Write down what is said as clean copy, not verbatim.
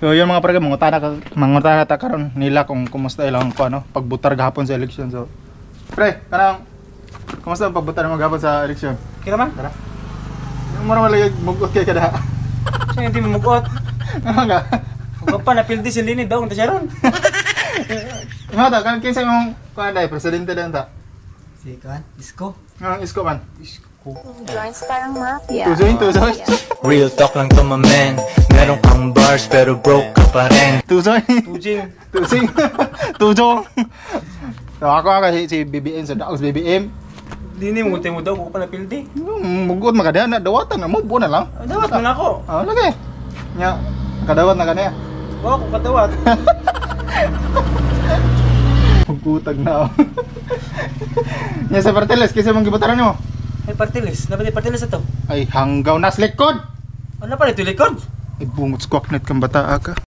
So yun mga pre, mangutana ta karon nila kung kumusta ilang ko ano pagbutar gahapon sa eleksyon. So pre, kanang kumusta ang pagbutar mo gahapon sa eleksyon? Kira man? Tara. Yung mura malagay mugot kay kada. Siya hindi mo mugot. Ano nga? Huwag pa napildi si Lini daw, unta siya ron. Mata kan kinsa imong kuan dai presidente dan ta? Si Kan, Isko. Ang isko man. Joints parang mafia. Tusoy. Real talk lang to my man. Meron kang bars pero broke ka pa rin. Tusoy. Tujing. Tusing. Tujong. So ako si BBM sa Daos BBM. Lini mo mo daw, huwag pa napildi. Mugot magada na dawatan na mo na lang. Dawat mo na ako. Ah, lagi. Nya kadawat na kaniya. Oo, kung kadawat. Pagkutag na ako. Nya sa Parteles, kisa mong gibutaran mo? Ay, partilis. Dapat partilis ito. Ay, hanggaw nas likod! Ano pa ito likod? Ay, bungot squawk net kang bata ka.